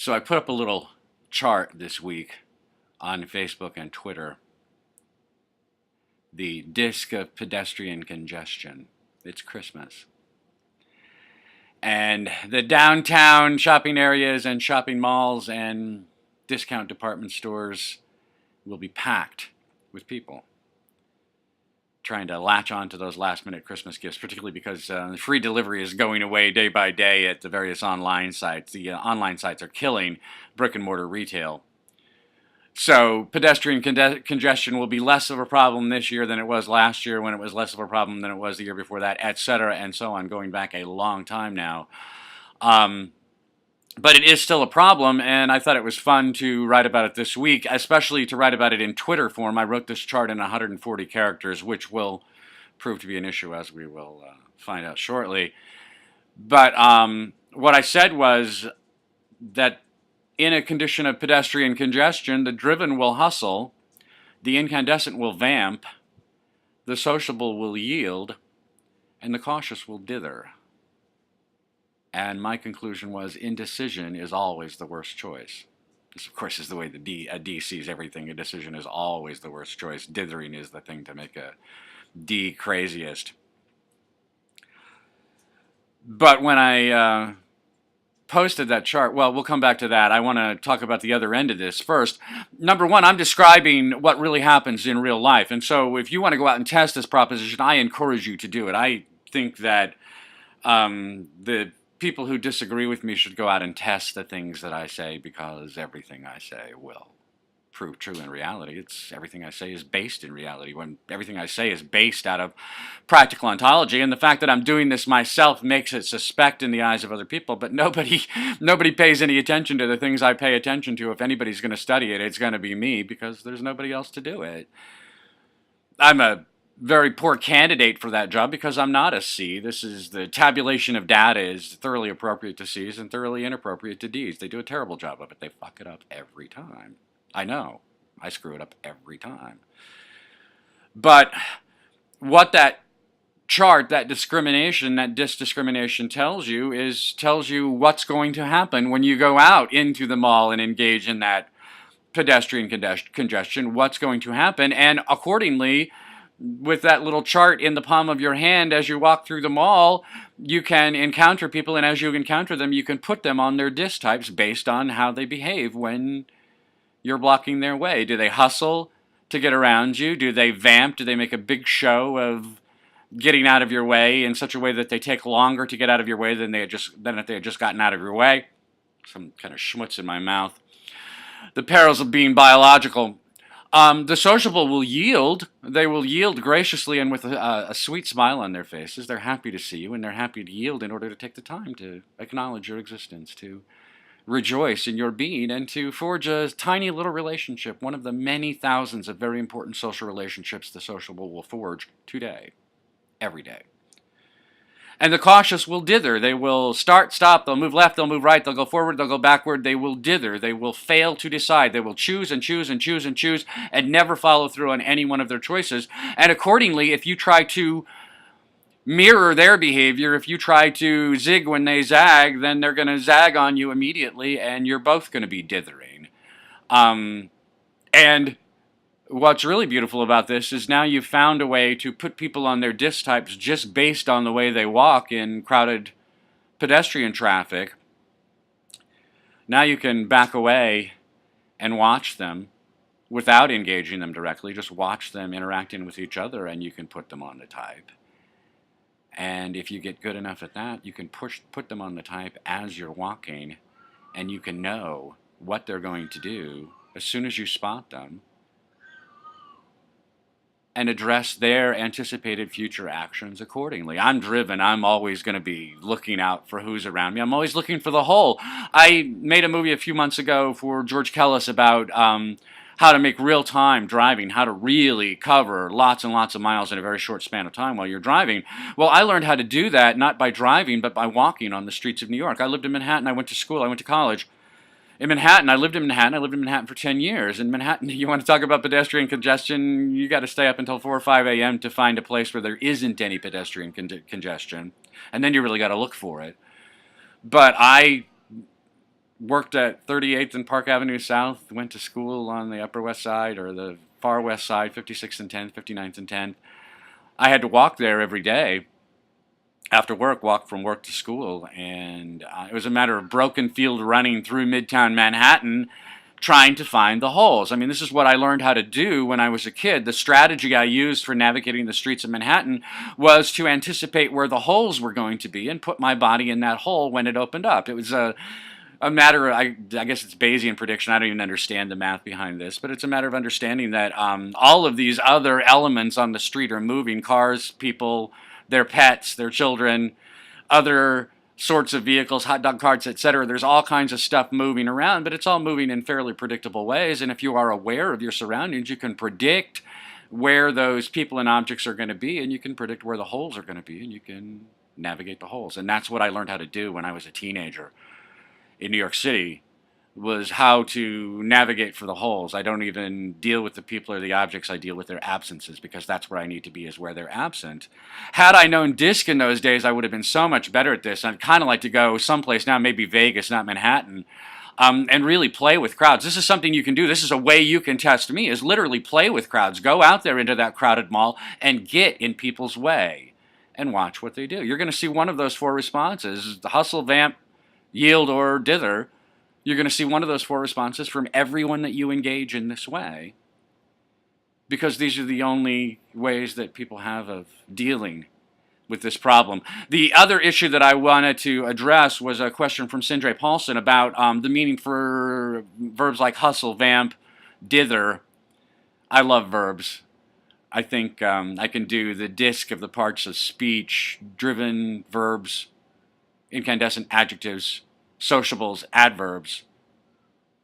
So I put up a little chart this week on Facebook and Twitter. The disc of pedestrian congestion. It's Christmas. And the downtown shopping areas and shopping malls and discount department stores will be packed with people trying to latch on to those last minute Christmas gifts, particularly because free delivery is going away day by day at the various online sites. The online sites are killing brick and mortar retail. So pedestrian congestion will be less of a problem this year than it was last year, when it was less of a problem than it was the year before that, etc., and so on, going back a long time now. But it is still a problem, and I thought it was fun to write about it this week, especially to write about it in Twitter form. I wrote this chart in 140 characters, which will prove to be an issue, as we will find out shortly. But what I said was that in a condition of pedestrian congestion, the driven will hustle, the incandescent will vamp, the sociable will yield, and the cautious will dither. And my conclusion was indecision is always the worst choice. This, of course, is the way a D sees everything. A decision is always the worst choice. Dithering is the thing to make a D craziest. But when I posted that chart, well, we'll come back to that. I want to talk about the other end of this first. Number one, I'm describing what really happens in real life. And so if you want to go out and test this proposition, I encourage you to do it. I think that the people who disagree with me should go out and test the things that I say, because everything I say will prove true in reality. Everything I say is based in reality. When everything I say is based out of practical ontology, and the fact that I'm doing this myself makes it suspect in the eyes of other people, but nobody pays any attention to the things I pay attention to. If anybody's going to study it, it's going to be me, because there's nobody else to do it. I'm a very poor candidate for that job because I'm not a C. The tabulation of data is thoroughly appropriate to C's and thoroughly inappropriate to D's. They do a terrible job of it. They fuck it up every time. I know. I screw it up every time. But what that chart, that discrimination, that discrimination tells you what's going to happen when you go out into the mall and engage in that pedestrian congestion, what's going to happen, and accordingly, with that little chart in the palm of your hand as you walk through the mall, you can encounter people, and as you encounter them, you can put them on their disc types based on how they behave when you're blocking their way. Do they hustle to get around you? Do they vamp? Do they make a big show of getting out of your way in such a way that they take longer to get out of your way than if they had just gotten out of your way? Some kind of schmutz in my mouth. The perils of being biological. The sociable will yield. They will yield graciously and with a sweet smile on their faces. They're happy to see you, and they're happy to yield in order to take the time to acknowledge your existence, to rejoice in your being, and to forge a tiny little relationship, one of the many thousands of very important social relationships the sociable will forge today, every day. And the cautious will dither. They will start, stop, they'll move left, they'll move right, they'll go forward, they'll go backward, they will dither. They will fail to decide. They will choose and choose and choose and choose and never follow through on any one of their choices. And accordingly, if you try to mirror their behavior, if you try to zig when they zag, then they're going to zag on you immediately, and you're both going to be dithering. And what's really beautiful about this is now you've found a way to put people on their disc types just based on the way they walk in crowded pedestrian traffic. Now you can back away and watch them without engaging them directly. Just watch them interacting with each other, and you can put them on the type. And if you get good enough at that, you can put them on the type as you're walking, and you can know what they're going to do as soon as you spot them, and address their anticipated future actions accordingly. I'm driven. I'm always going to be looking out for who's around me. I'm always looking for the whole. I made a movie a few months ago for George Kellis about how to make real-time driving, how to really cover lots and lots of miles in a very short span of time while you're driving. Well, I learned how to do that not by driving, but by walking on the streets of New York. I lived in Manhattan. I went to school. I went to college in Manhattan. I lived in Manhattan for 10 years. In Manhattan, you want to talk about pedestrian congestion, you got to stay up until 4 or 5 a.m. to find a place where there isn't any pedestrian congestion. And then you really got to look for it. But I worked at 38th and Park Avenue South, went to school on the Upper West Side or the Far West Side, 56th and 10th, 59th and 10th. I had to walk there every day after work, walk from work to school, and it was a matter of broken field running through Midtown Manhattan trying to find the holes. I mean, this is what I learned how to do when I was a kid. The strategy I used for navigating the streets of Manhattan was to anticipate where the holes were going to be and put my body in that hole when it opened up. It was a matter of, I guess it's Bayesian prediction. I don't even understand the math behind this, but it's a matter of understanding that all of these other elements on the street are moving: cars, people, their pets, their children, other sorts of vehicles, hot dog carts, etc. There's all kinds of stuff moving around, but it's all moving in fairly predictable ways. And if you are aware of your surroundings, you can predict where those people and objects are going to be, and you can predict where the holes are going to be, and you can navigate the holes. And that's what I learned how to do when I was a teenager in New York City, was how to navigate for the holes. I don't even deal with the people or the objects, I deal with their absences, because that's where I need to be, is where they're absent. Had I known disc in those days, I would have been so much better at this. I'd kind of like to go someplace now, maybe Vegas, not Manhattan, and really play with crowds. This is something you can do. This is a way you can test me, is literally play with crowds. Go out there into that crowded mall and get in people's way and watch what they do. You're going to see one of those four responses: the hustle, vamp, yield, or dither. You're going to see one of those four responses from everyone that you engage in this way, because these are the only ways that people have of dealing with this problem. The other issue that I wanted to address was a question from Sindre Paulson about the meaning for verbs like hustle, vamp, dither. I love verbs. I think I can do the disc of the parts of speech: driven, verbs, incandescent, adjectives; sociables, adverbs;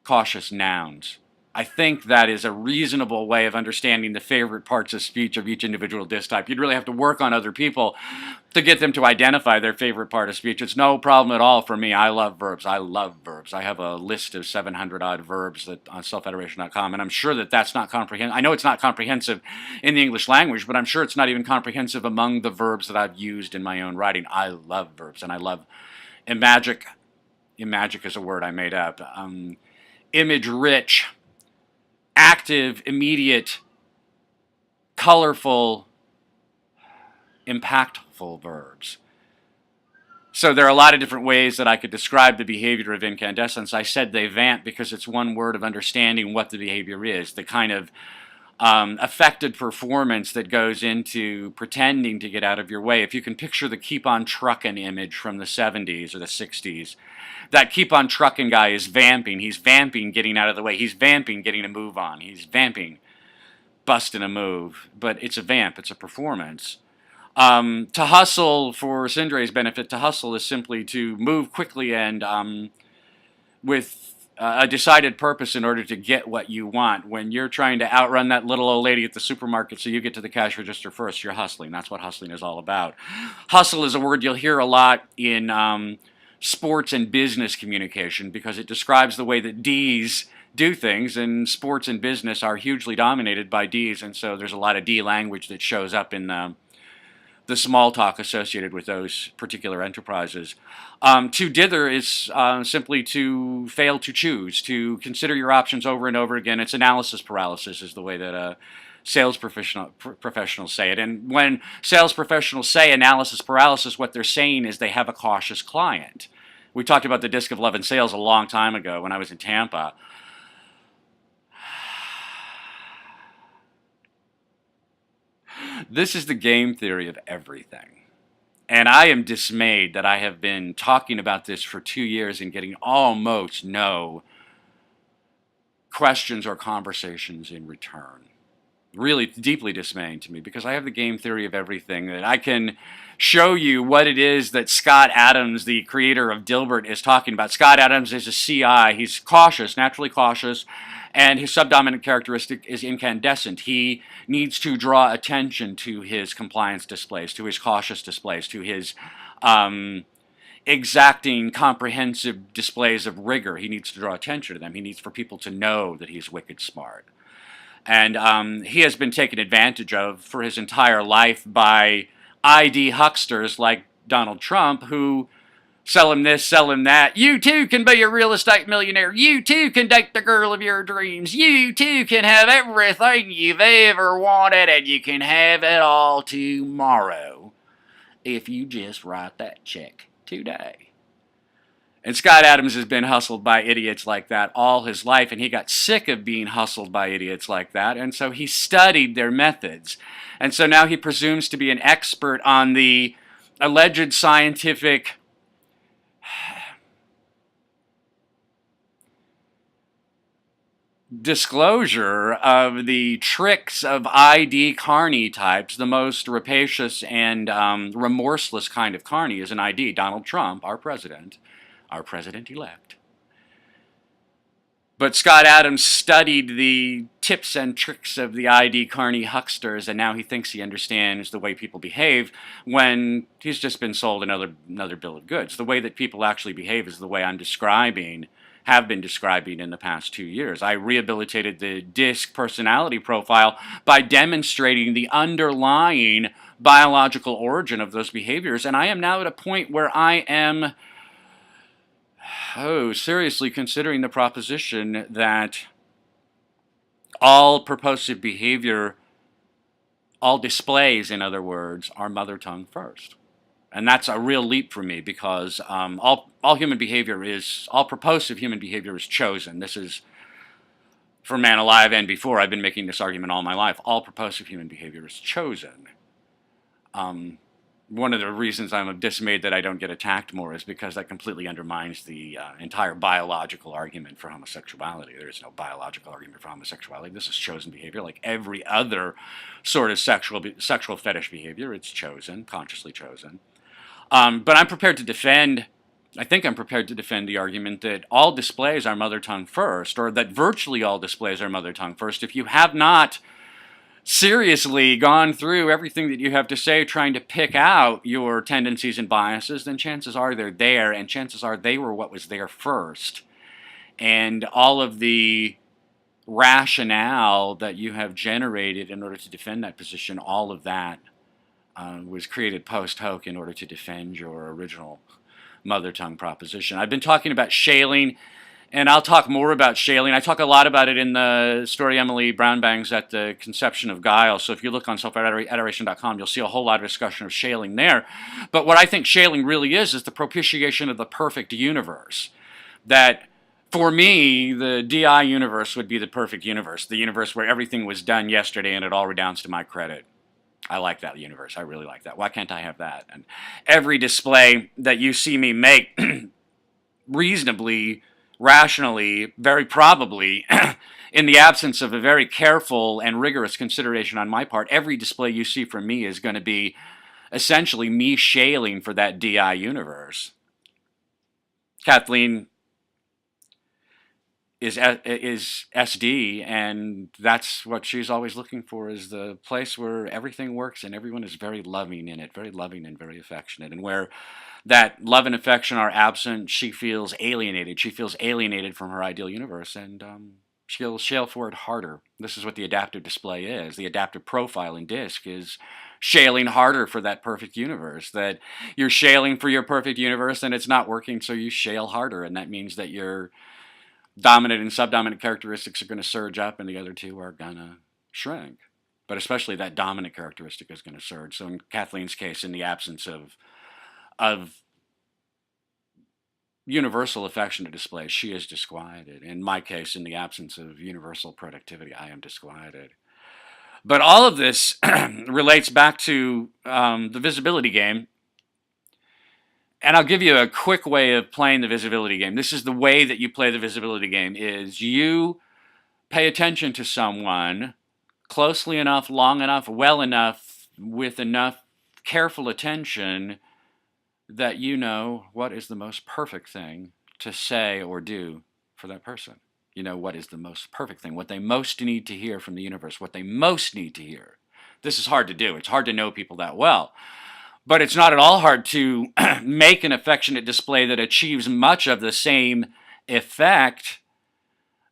cautious, nouns. I think that is a reasonable way of understanding the favorite parts of speech of each individual disc type. You'd really have to work on other people to get them to identify their favorite part of speech. It's no problem at all for me. I love verbs. I love verbs. I have a list of 700 odd verbs that on selffederation.com, and I'm sure that that's not comprehensive. I know it's not comprehensive in the English language, but I'm sure it's not even comprehensive among the verbs that I've used in my own writing. I love verbs, and I love imagic. Imagic is a word I made up. Image-rich, active, immediate, colorful, impactful verbs. So there are a lot of different ways that I could describe the behavior of incandescence. I said they vamp because it's one word of understanding what the behavior is, the kind of affected performance that goes into pretending to get out of your way. If you can picture the Keep on Truckin' image from the 70s or the 60s, that Keep on Truckin' guy is vamping. He's vamping getting out of the way. He's vamping getting a move on. He's vamping busting a move. But it's a vamp. It's a performance. To hustle, for Sindre's benefit, to hustle is simply to move quickly and with a decided purpose in order to get what you want. When you're trying to outrun that little old lady at the supermarket so you get to the cash register first, you're hustling. That's what hustling is all about. Hustle is a word you'll hear a lot in sports and business communication, because it describes the way that D's do things, and sports and business are hugely dominated by D's, and so there's a lot of D language that shows up in the small talk associated with those particular enterprises. To dither is simply to fail to choose, to consider your options over and over again. It's analysis paralysis is the way that sales professionals say it. And when sales professionals say analysis paralysis, what they're saying is they have a cautious client. We talked about the disc of love and sales a long time ago when I was in Tampa. This is the game theory of everything. And I am dismayed that I have been talking about this for 2 years and getting almost no questions or conversations in return. Really deeply dismaying to me, because I have the game theory of everything, that I can show you what it is that Scott Adams, the creator of Dilbert, is talking about. Scott Adams is a CI. He's cautious, naturally cautious, and his subdominant characteristic is incandescent. He needs to draw attention to his compliance displays, to his cautious displays, to his exacting, comprehensive displays of rigor. He needs to draw attention to them. He needs for people to know that he's wicked smart. And he has been taken advantage of for his entire life by ID hucksters like Donald Trump, who Sell him this, sell him that. You too can be a real estate millionaire. You too can date the girl of your dreams. You too can have everything you've ever wanted, and you can have it all tomorrow if you just write that check today. And Scott Adams has been hustled by idiots like that all his life, and he got sick of being hustled by idiots like that, and so he studied their methods. And so now he presumes to be an expert on the alleged scientific disclosure of the tricks of ID carny types. The most rapacious and remorseless kind of carny is an ID. Donald Trump, our president-elect. But Scott Adams studied the tips and tricks of the ID carny hucksters, and now he thinks he understands the way people behave when he's just been sold another bill of goods. The way that people actually behave is the way have been describing in the past 2 years. I rehabilitated the DISC personality profile by demonstrating the underlying biological origin of those behaviors, and I am now at a point where I am seriously considering the proposition that all purposive behavior, all displays, in other words, are mother tongue first. And that's a real leap for me because all purposive human behavior is chosen. This is, for man alive and before, I've been making this argument all my life. All purposive human behavior is chosen. One of the reasons I'm dismayed that I don't get attacked more is because that completely undermines the entire biological argument for homosexuality. There is no biological argument for homosexuality. This is chosen behavior, like every other sort of sexual fetish behavior. It's chosen, consciously chosen. But I'm prepared to defend. I think I'm prepared to defend the argument that all displays are mother tongue first, or that virtually all displays are mother tongue first. If you have not seriously gone through everything that you have to say trying to pick out your tendencies and biases, then chances are they're there, and chances are they were what was there first. And all of the rationale that you have generated in order to defend that position, all of that was created post hoc in order to defend your original mother tongue proposition. I've been talking about shaling, and I'll talk more about shaling. I talk a lot about it in the story Emily Brown bangs at the Conception of Guile. So if you look on selfadoration.com, you'll see a whole lot of discussion of shaling there. But what I think shaling really is the propitiation of the perfect universe. That, for me, the DI universe would be the perfect universe. The universe where everything was done yesterday and it all redounds to my credit. I like that universe. I really like that. Why can't I have that? And every display that you see me make reasonably, rationally, very probably, in the absence of a very careful and rigorous consideration on my part, every display you see from me is going to be essentially me shaling for that DI universe. Kathleen is SD, and that's what she's always looking for, is the place where everything works and everyone is very loving in it, very loving and very affectionate. And where that love and affection are absent, she feels alienated. She feels alienated from her ideal universe, and she'll shale for it harder. This is what the adaptive display is. The adaptive profile in DISC is shaling harder for that perfect universe. That you're shaling for your perfect universe and it's not working, so you shale harder, and that means that your dominant and subdominant characteristics are going to surge up and the other two are going to shrink. But especially that dominant characteristic is going to surge. So in Kathleen's case, in the absence of universal affectionate display, she is disquieted. In my case, in the absence of universal productivity, I am disquieted. But all of this relates back to the visibility game. And I'll give you a quick way of playing the visibility game. This is the way that you play the visibility game, is you pay attention to someone closely enough, long enough, well enough, with enough careful attention that you know what is the most perfect thing to say or do for that person. You know what is the most perfect thing, what they most need to hear from the universe, what they most need to hear. This is hard to do. It's hard to know people that well. But it's not at all hard to make an affectionate display that achieves much of the same effect,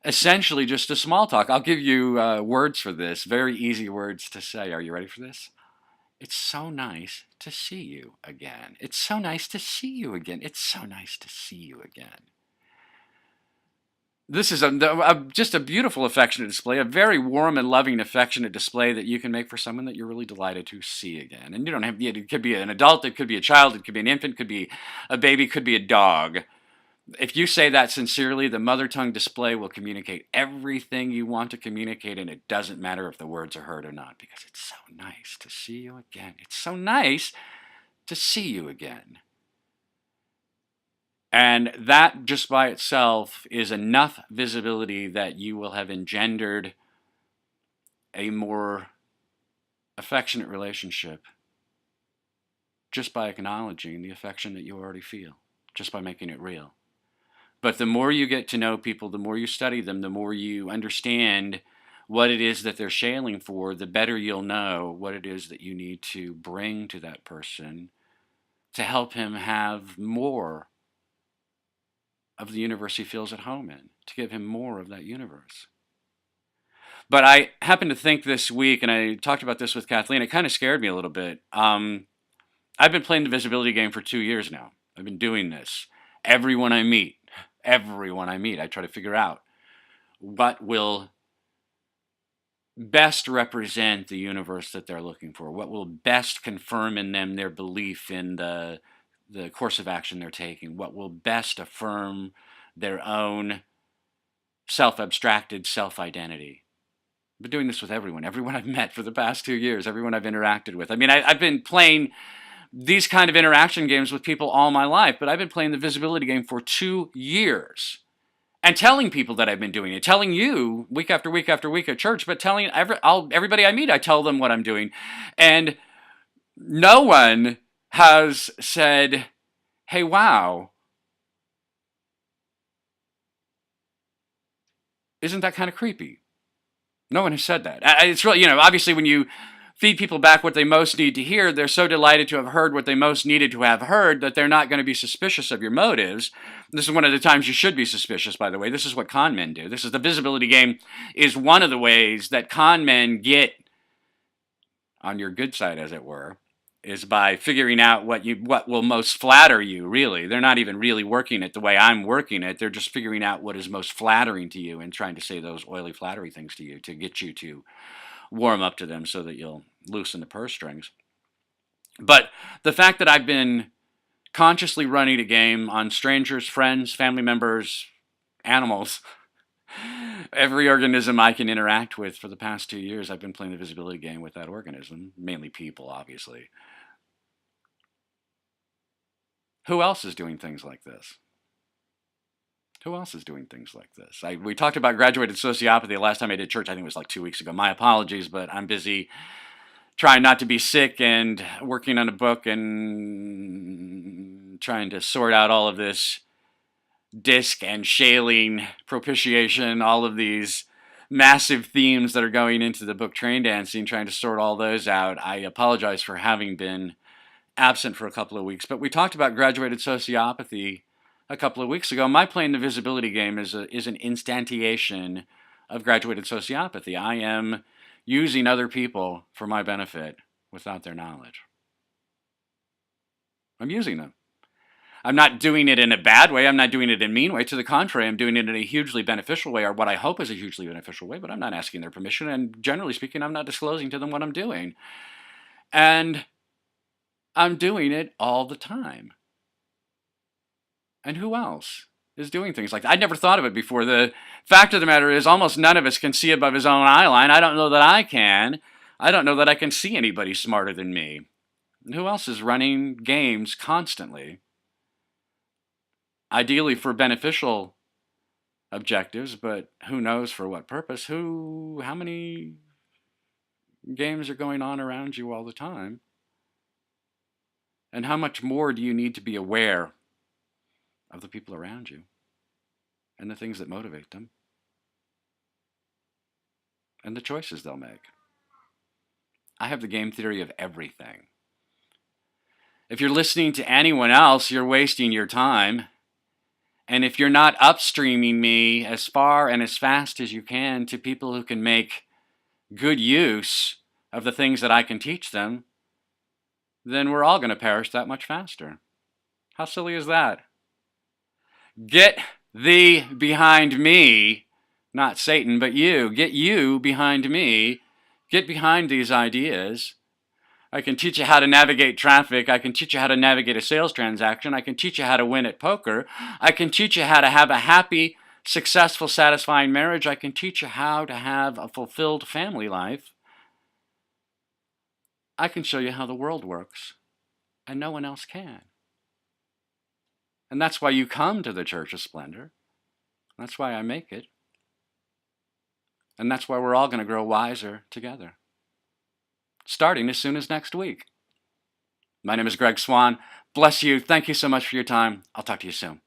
essentially just a small talk. I'll give you words for this, very easy words to say. Are you ready for this? It's so nice to see you again. It's so nice to see you again. It's so nice to see you again. This is just a beautiful affectionate display, a very warm and loving affectionate display that you can make for someone that you're really delighted to see again. And you don't have, it could be an adult, it could be a child, it could be an infant, it could be a baby, it could be a dog. If you say that sincerely, the mother tongue display will communicate everything you want to communicate, and it doesn't matter if the words are heard or not, because it's so nice to see you again. It's so nice to see you again. And that just by itself is enough visibility that you will have engendered a more affectionate relationship just by acknowledging the affection that you already feel, just by making it real. But the more you get to know people, the more you study them, the more you understand what it is that they're shailing for, the better you'll know what it is that you need to bring to that person to help him have more of the universe he feels at home in, to give him more of that universe. But I happened to think this week, and I talked about this with Kathleen, it kind of scared me a little bit. I've been playing the visibility game for 2 years now. I've been doing this. Everyone I meet, I try to figure out what will best represent the universe that they're looking for, what will best confirm in them their belief in the course of action they're taking, what will best affirm their own self-abstracted self-identity. I've been doing this with everyone I've met for the past 2 years, everyone I've interacted with. I mean, I've been playing these kind of interaction games with people all my life, but I've been playing the visibility game for 2 years. And telling people that I've been doing it, telling you week after week after week at church, but telling everybody I meet, I tell them what I'm doing. And no one has said, hey, wow, isn't that kind of creepy? No one has said that. It's really, obviously when you feed people back what they most need to hear, they're so delighted to have heard what they most needed to have heard that they're not going to be suspicious of your motives. This is one of the times you should be suspicious, by the way. This is what con men do. This is the visibility game is one of the ways that con men get on your good side, as it were, is by figuring out what will most flatter you, really. They're not even really working it the way I'm working it. They're just figuring out what is most flattering to you and trying to say those oily, flattery things to you to get you to warm up to them so that you'll loosen the purse strings. But the fact that I've been consciously running a game on strangers, friends, family members, animals, every organism I can interact with for the past 2 years, I've been playing the visibility game with that organism, mainly people, obviously. Who else is doing things like this? Who else is doing things like this? We talked about graduated sociopathy the last time I did church. I think it was like 2 weeks ago. My apologies, but I'm busy trying not to be sick and working on a book and trying to sort out all of this disc and shaling, propitiation, all of these massive themes that are going into the book Train Dancing, trying to sort all those out. I apologize for having been absent for a couple of weeks, but we talked about graduated sociopathy a couple of weeks ago. My playing the visibility game is an instantiation of graduated sociopathy. I am using other people for my benefit without their knowledge. I'm using them. I'm not doing it in a bad way. I'm not doing it in a mean way. To the contrary, I'm doing it in a hugely beneficial way, or what I hope is a hugely beneficial way, but I'm not asking their permission, and generally speaking, I'm not disclosing to them what I'm doing. And I'm doing it all the time. And who else is doing things like that? I'd never thought of it before. The fact of the matter is almost none of us can see above his own eye line. I don't know that I can. I don't know that I can see anybody smarter than me. And who else is running games constantly? Ideally for beneficial objectives, but who knows for what purpose? How many games are going on around you all the time? And how much more do you need to be aware of the people around you and the things that motivate them and the choices they'll make? I have the game theory of everything. If you're listening to anyone else, you're wasting your time. And if you're not upstreaming me as far and as fast as you can to people who can make good use of the things that I can teach them, then we're all going to perish that much faster. How silly is that? Get thee behind me, not Satan, but you. Get you behind me. Get behind these ideas. I can teach you how to navigate traffic. I can teach you how to navigate a sales transaction. I can teach you how to win at poker. I can teach you how to have a happy, successful, satisfying marriage. I can teach you how to have a fulfilled family life. I can show you how the world works, and no one else can. And that's why you come to the Church of Splendor. That's why I make it. And that's why we're all going to grow wiser together, starting as soon as next week. My name is Greg Swan. Bless you. Thank you so much for your time. I'll talk to you soon.